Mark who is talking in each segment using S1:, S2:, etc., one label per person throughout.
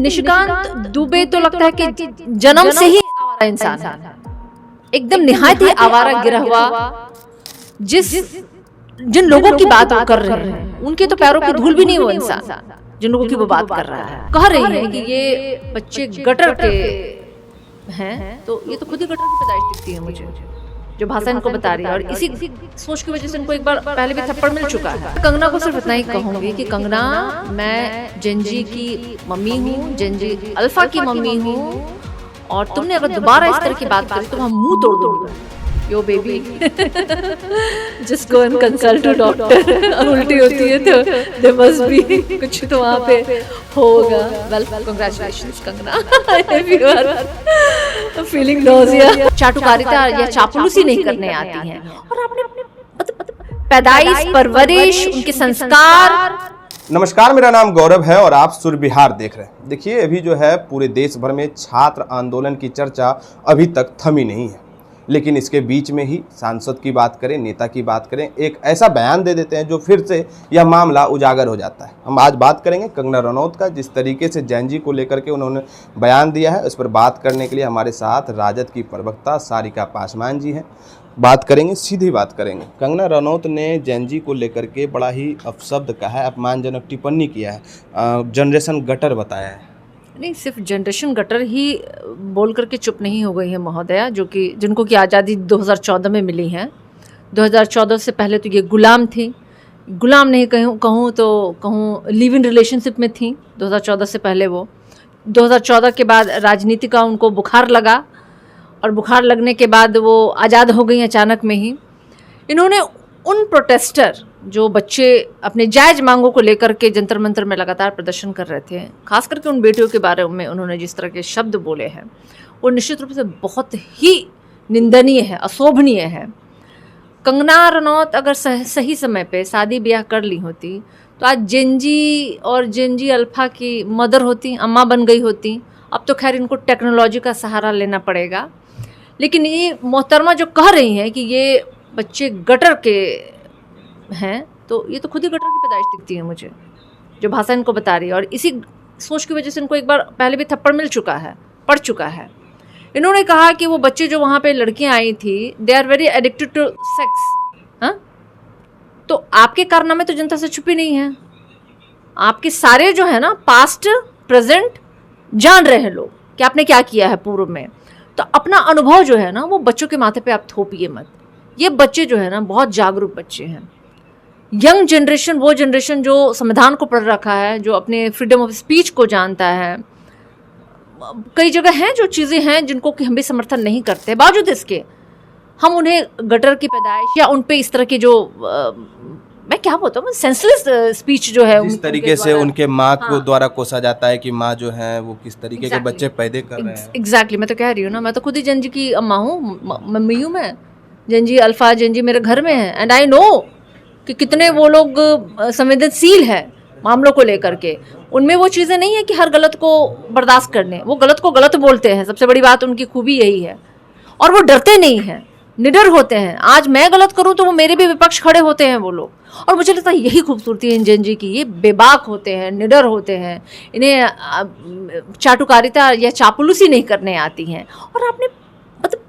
S1: निशिकांत दुबे तो लगता है कि जन्म से ही आवारा इंसान है, एकदम निहायत ही आवारा गिरा हुआ। जिन लोगों की बात वो कर रहे हैं उनके तो पैरों की धूल भी नहीं वो इंसान, जिन लोगों की वो बात कर रहा है। कह रही है कि ये बच्चे गटर के हैं, तो ये तो खुद ही गटर की पैदाइश दिखती है मुझे, जो भाषा इनको बता रही है। और इसी सोच की वजह से इनको एक बार पहले भी थप्पड़ मिल चुका है। कंगना को सिर्फ इतना ही कहूंगी कि कंगना, मैं जेनजी की मम्मी हूँ, जेनजी अल्फा की मम्मी हूँ, और तुमने अगर दोबारा इस तरह की बात करी तो हम मुंह तोड़ दूंगा। Yo baby, just go and consult to doctor. उल्टी होती है तो देयर मस्ट बी कुछ तो वहाँ पे होगा। Well, congratulations Kangana, if you are feeling nausea. चाटुकारिता या चापलूसी नहीं करने आती हैं, और आपने पैदाइश, परवरिश, उनके संस्कार।
S2: नमस्कार, मेरा नाम गौरव है और आप सुर बिहार देख रहे हैं। देखिए, अभी जो है पूरे देश भर में छात्र आंदोलन की चर्चा अभी तक थमी नहीं है, लेकिन इसके बीच में ही सांसद की बात करें, नेता की बात करें, एक ऐसा बयान दे देते हैं जो फिर से यह मामला उजागर हो जाता है। हम आज बात करेंगे कंगना रनौत का, जिस तरीके से जेनजी को लेकर के उन्होंने बयान दिया है। उस पर बात करने के लिए हमारे साथ राजद की प्रवक्ता सारिका पासवान जी हैं। बात करेंगे, सीधी बात करेंगे। कंगना रनौत ने जेनजी को लेकर के बड़ा ही अपशब्द कहा है, अपमानजनक टिप्पणी किया है, जनरेशन गटर बताया है।
S1: नहीं, सिर्फ जनरेशन गटर ही बोल करके चुप नहीं हो गई है महोदया, जो कि जिनको कि आज़ादी 2014 में मिली है। 2014 से पहले तो ये गुलाम थी, गुलाम नहीं कहूँ तो कहूँ लिव इन रिलेशनशिप में थी 2014 से पहले। वो 2014 के बाद राजनीति का उनको बुखार लगा, और बुखार लगने के बाद वो आज़ाद हो गई अचानक में ही। इन्होंने उन प्रोटेस्टर जो बच्चे अपने जायज़ मांगों को लेकर के जंतर मंतर में लगातार प्रदर्शन कर रहे थे, खास करके उन बेटियों के बारे में उन्होंने जिस तरह के शब्द बोले हैं, वो निश्चित रूप से बहुत ही निंदनीय है, अशोभनीय है। कंगना रनौत अगर सही समय पे शादी ब्याह कर ली होती तो आज जेनजी और जेनजी अल्फा की मदर होती, अम्मा बन गई होती। अब तो खैर इनको टेक्नोलॉजी का सहारा लेना पड़ेगा, लेकिन ये मोहतरमा जो कह रही हैं कि ये बच्चे गटर के हैं, तो ये तो खुद ही गटर की पैदाइश दिखती है मुझे, जो भाषा इनको बता रही है। और इसी सोच की वजह से इनको एक बार पहले भी थप्पड़ मिल चुका है, पड़ चुका है। इन्होंने कहा कि वो बच्चे जो वहाँ पे लड़कियाँ आई थी, they are very addicted to sex. हाँ, तो आपके कारनामे तो जनता से छुपे नहीं हैं। आपके सारे जो है ना पास्ट प्रेजेंट जान रहे हैं लोग कि आपने क्या किया है पूर्व में। तो अपना अनुभव जो है ना वो बच्चों के माथे पे आप थोपिए मत। ये बच्चे जो है ना बहुत जागरूक बच्चे हैं। यंग जनरेशन, वो जनरेशन जो संविधान को पढ़ रखा है, जो अपने फ्रीडम ऑफ स्पीच को जानता है। कई जगह हैं जो चीज़ें हैं जिनको कि हम भी समर्थन नहीं करते, बावजूद इसके हम उन्हें गटर की पैदाइश या उन पे इस तरह की जो मैं क्या बोलता हूँ सेंसलेस स्पीच जो है,
S2: जिस तरीके से उनके माँ को द्वारा कोसा जाता है कि माँ जो है वो किस तरीके के बच्चे पैदा कर रहे हैं।
S1: एग्जैक्टली, मैं तो कह रही हूँ ना, मैं तो खुद ही जेनजी की अम्मा हूँ, मम्मी हूँ मैं। जेनजी अल्फा, जेनजी मेरे घर में है, एंड आई नो कि कितने वो लोग संवेदनशील है मामलों को लेकर के। उनमें वो चीज़ें नहीं है कि हर गलत को बर्दाश्त करने, वो गलत को गलत बोलते हैं। सबसे बड़ी बात उनकी खूबी यही है, और वो डरते नहीं हैं, निडर होते हैं। आज मैं गलत करूं तो वो मेरे भी विपक्ष खड़े होते हैं वो लोग, और मुझे लगता है यही खूबसूरती है इन जेनजी की। ये बेबाक होते हैं, निडर होते हैं, इन्हें चाटुकारिता या चापलूसी नहीं करने आती हैं। और आपने मतलब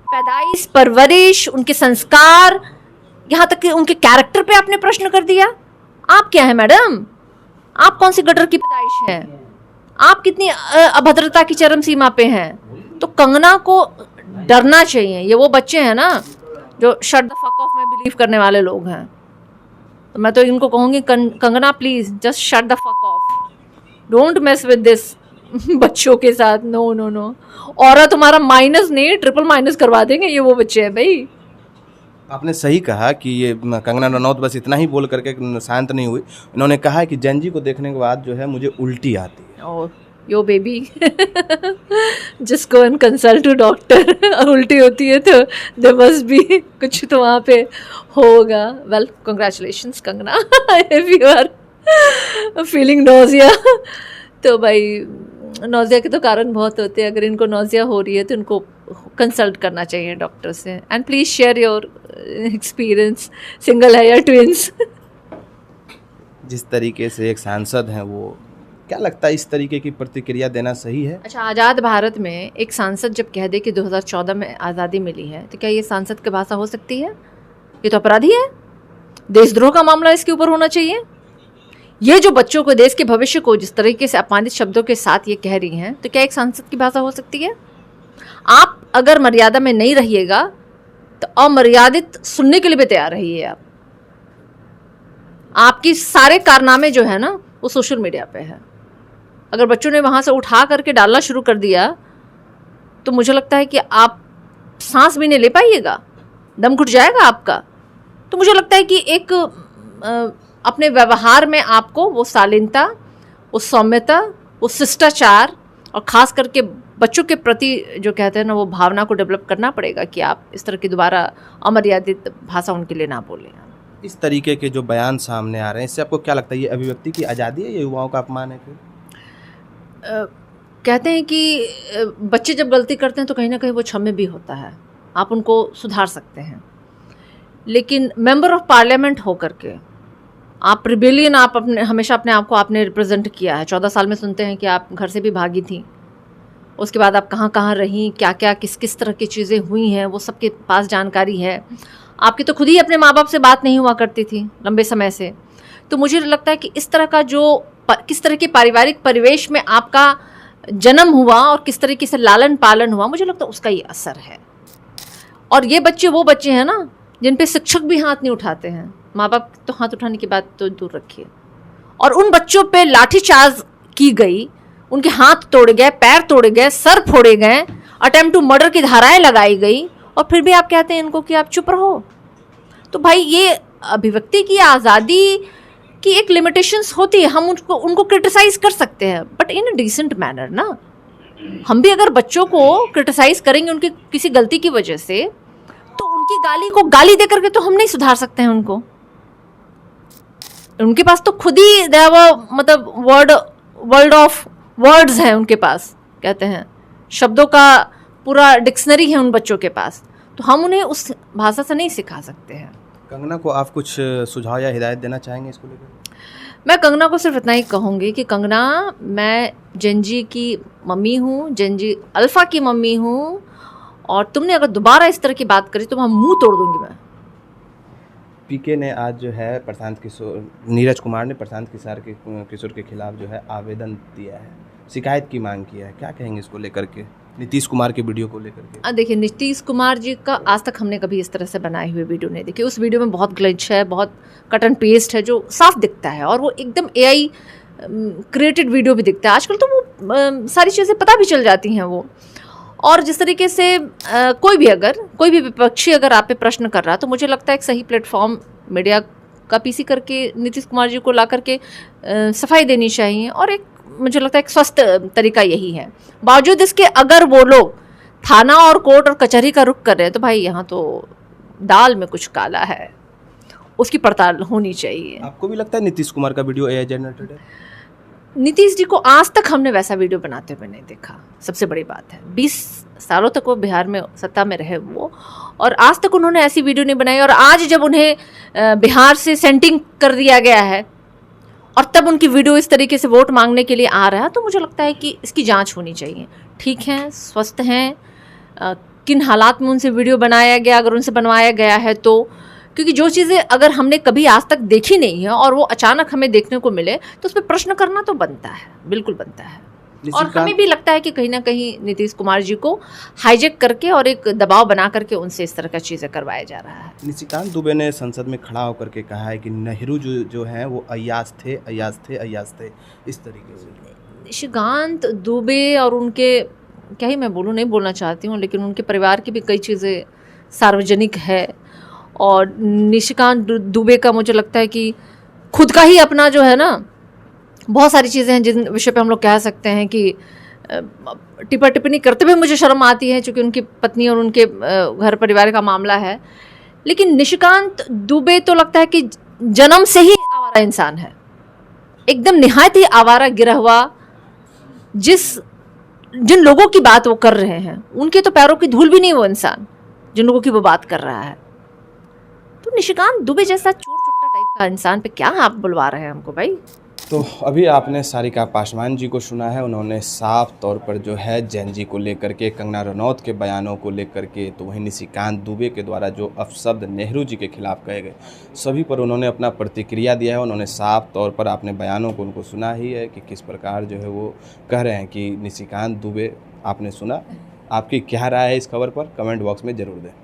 S1: पैदाइश, परवरिश, उनके संस्कार, यहाँ तक कि उनके कैरेक्टर पे आपने प्रश्न कर दिया। आप क्या है मैडम? आप कौन सी गटर की पैदाइश है? आप कितनी अभद्रता की चरम सीमा पे हैं? तो कंगना को डरना चाहिए। ये वो बच्चे हैं ना जो शट द फक ऑफ में बिलीव करने वाले लोग हैं। तो मैं तो इनको कहूँगी, Kangana please just shut the fuck off, don't mess with this बच्चों के साथ। नो नो नो, और तुम्हारा माइनस नहीं ट्रिपल माइनस करवा देंगे ये वो बच्चे हैं भाई।
S2: आपने सही कहा कि ये कंगना रनौत बस इतना ही बोल करके शांत नहीं हुई। इन्होंने कहा है कि जेनजी को देखने के बाद जो है मुझे उल्टी आती है।
S1: और yo baby, just go and consult to doctor. उल्टी होती है तो देयर मस्ट बी कुछ तो वहाँ पे होगा। Well, congratulations Kangana, if you are feeling nausea. तो भाई नोजिया के तो कारण बहुत होते हैं। अगर इनको नोजिया हो रही है तो इनको कंसल्ट करना चाहिए डॉक्टर से। And please share your experience, single है या ट्विंस।
S2: जिस तरीके से एक सांसद हैं वो क्या लगता है इस तरीके की प्रतिक्रिया देना सही है?
S1: अच्छा, आज़ाद भारत में एक सांसद जब कह दे कि 2014 में आज़ादी मिली है, तो क्या ये सांसद की भाषा हो सकती है? ये तो अपराधी है। देशद्रोह का मामला इसके ऊपर होना चाहिए। ये जो बच्चों को, देश के भविष्य को जिस तरीके से अपमानित शब्दों के साथ ये कह रही हैं, तो क्या एक सांसद की भाषा हो सकती है? आप अगर मर्यादा में नहीं रहिएगा तो अमर्यादित सुनने के लिए भी तैयार रहिए। आपकी सारे कारनामे जो है ना वो सोशल मीडिया पे है। अगर बच्चों ने वहाँ से उठा करके डालना शुरू कर दिया तो मुझे लगता है कि आप सांस भी नहीं ले पाइएगा, दम घुट जाएगा आपका। तो मुझे लगता है कि एक अपने व्यवहार में आपको वो शालीनता, वो सौम्यता, वो शिष्टाचार और ख़ास करके बच्चों के प्रति जो कहते हैं ना वो भावना को डेवलप करना पड़ेगा कि आप इस तरह की दोबारा अमर्यादित भाषा उनके लिए ना बोलें।
S2: इस तरीके के जो बयान सामने आ रहे हैं, इससे आपको क्या लगता है, ये अभिव्यक्ति की आज़ादी है, ये युवाओं का अपमान है?
S1: कहते हैं कि बच्चे जब गलती करते हैं तो कहीं ना कहीं वो क्षम्य भी होता है, आप उनको सुधार सकते हैं। लेकिन मेंबर ऑफ पार्लियामेंट होकर के आप रिबेलियन, आप अपने हमेशा अपने आप को आपने रिप्रेजेंट किया है। 14 साल में सुनते हैं कि आप घर से भी भागी थी, उसके बाद आप कहाँ कहाँ रहीं, क्या क्या किस किस तरह की चीज़ें हुई हैं, वो सबके पास जानकारी है। आपकी तो खुद ही अपने माँ बाप से बात नहीं हुआ करती थी लंबे समय से। तो मुझे लगता है कि इस तरह का जो किस तरह के पारिवारिक परिवेश में आपका जन्म हुआ और किस तरीके से लालन पालन हुआ, मुझे लगता है उसका ये असर है। और ये बच्चे वो बच्चे हैं ना जिन पे शिक्षक भी हाथ नहीं उठाते हैं, माँ बाप तो हाथ उठाने की बात तो दूर रखिए। और उन बच्चों पे लाठीचार्ज की गई, उनके हाथ तोड़े गए, पैर तोड़े गए, सर फोड़े गए, अटेम्प्ट टू मर्डर की धाराएं लगाई गई, और फिर भी आप कहते हैं इनको कि आप चुप रहो। तो भाई ये अभिव्यक्ति की आज़ादी की एक लिमिटेशंस होती है। हम उनको क्रिटिसाइज कर सकते हैं but in a decent manner ना। हम भी अगर बच्चों को क्रिटिसाइज करेंगे उनकी किसी गलती की वजह से, तो उनकी गाली को गाली दे करके तो हम नहीं सुधार सकते हैं उनको। उनके पास तो खुद ही मतलब वर्ल्ड ऑफ वर्ड्स हैं उनके पास, कहते हैं शब्दों का पूरा डिक्शनरी है उन बच्चों के पास। तो हम उन्हें उस भाषा से नहीं सिखा सकते हैं।
S2: कंगना को आप कुछ सुझाव या हिदायत देना चाहेंगे इसको लेकर?
S1: मैं कंगना को सिर्फ इतना ही कहूँगी कि कंगना, मैं जेनजी की मम्मी हूँ, जेनजी अल्फ़ा की मम्मी हूँ, और तुमने अगर दोबारा इस तरह की बात करी तो मैं मुंह तोड़ दूंगी। मैं
S2: पीके ने आज जो है प्रशांत किशोर, नीरज कुमार ने प्रशांत किशोर के खिलाफ जो है आवेदन दिया है, शिकायत की मांग किया है। क्या कहेंगे इसको लेकर के, नीतीश कुमार के वीडियो को लेकर के?
S1: देखिए, नीतीश कुमार जी का आज तक हमने कभी इस तरह से बनाए हुए वीडियो नहीं देखे। उस वीडियो में बहुत ग्लिच है, बहुत कट एंड पेस्ट है जो साफ दिखता है, और वो एकदम AI क्रिएटेड वीडियो भी दिखता है। आजकल तो वो सारी चीज़ें पता भी चल जाती हैं वो। और जिस तरीके से कोई भी विपक्षी अगर आप पे प्रश्न कर रहा, तो मुझे लगता है एक सही प्लेटफॉर्म मीडिया का PC करके नीतीश कुमार जी को ला करके सफाई देनी चाहिए, और एक मुझे लगता है एक स्वस्थ तरीका यही है। बावजूद इसके अगर वो लोग थाना और कोर्ट और कचहरी का रुख कर रहे हैं, तो भाई यहाँ तो दाल में कुछ काला है, उसकी पड़ताल होनी चाहिए।
S2: आपको भी लगता है नीतीश कुमार का वीडियो AI जनरेटेड है?
S1: नीतीश जी को आज तक हमने वैसा वीडियो बनाते हुए नहीं देखा, सबसे बड़ी बात है। 20 सालों तक वो बिहार में सत्ता में रहे वो, और आज तक उन्होंने ऐसी वीडियो नहीं बनाई। और आज जब उन्हें बिहार से सेंटिंग कर दिया गया है और तब उनकी वीडियो इस तरीके से वोट मांगने के लिए आ रहा है, तो मुझे लगता है कि इसकी जांच होनी चाहिए। ठीक है, स्वस्थ हैं, किन हालात में उनसे वीडियो बनाया गया, अगर उनसे बनवाया गया है तो, क्योंकि जो चीज़ें अगर हमने कभी आज तक देखी नहीं है और वो अचानक हमें देखने को मिले, तो उस पर प्रश्न करना तो बनता है, बिल्कुल बनता है। और हमें भी लगता है कि कहीं ना कहीं नीतीश कुमार जी को हाईजैक करके और एक दबाव बना करके उनसे इस तरह का चीज़ें करवाया जा रहा है।
S2: निशिकांत दुबे ने संसद में खड़ा होकर के कहा है कि नेहरू जो हैं वो अय्याश थे, इस तरीके से।
S1: निशिकांत दुबे और उनके, क्या ही मैं बोलूँ, नहीं बोलना चाहती हूँ, लेकिन उनके परिवार की भी कई चीज़ें सार्वजनिक है। और निशिकांत दुबे का मुझे लगता है कि खुद का ही अपना जो है ना, बहुत सारी चीज़ें हैं जिन विषय पे हम लोग कह सकते हैं कि टिप्पा टिप्पणी करते हुए मुझे शर्म आती है, क्योंकि उनकी पत्नी और उनके घर परिवार का मामला है। लेकिन निशिकांत दुबे तो लगता है कि जन्म से ही आवारा इंसान है, एकदम निहायत ही आवारा गिरा हुआ। जिन लोगों की बात वो कर रहे हैं उनके तो पैरों की धूल भी नहीं वो इंसान, जिन लोगों की वो बात कर रहा है। तो निशिकांत दुबे जैसा चोर चुट्टा टाइप का इंसान पे क्या आप बुलवा रहे हैं हमको भाई?
S2: तो अभी आपने सारिका पासवान जी को सुना है, उन्होंने साफ तौर पर जो है जैन जी को लेकर के, कंगना रनौत के बयानों को लेकर के, तो वहीं निशिकांत दुबे के द्वारा जो अपशब्द नेहरू जी के खिलाफ कहे गए, सभी पर उन्होंने अपना प्रतिक्रिया दिया है। उन्होंने साफ तौर पर आपने बयानों को उनको सुना ही है कि किस प्रकार जो है वो कह रहे हैं कि निशिकांत दुबे, आपने सुना। आपकी क्या राय है इस खबर पर, कमेंट बॉक्स में ज़रूर दें।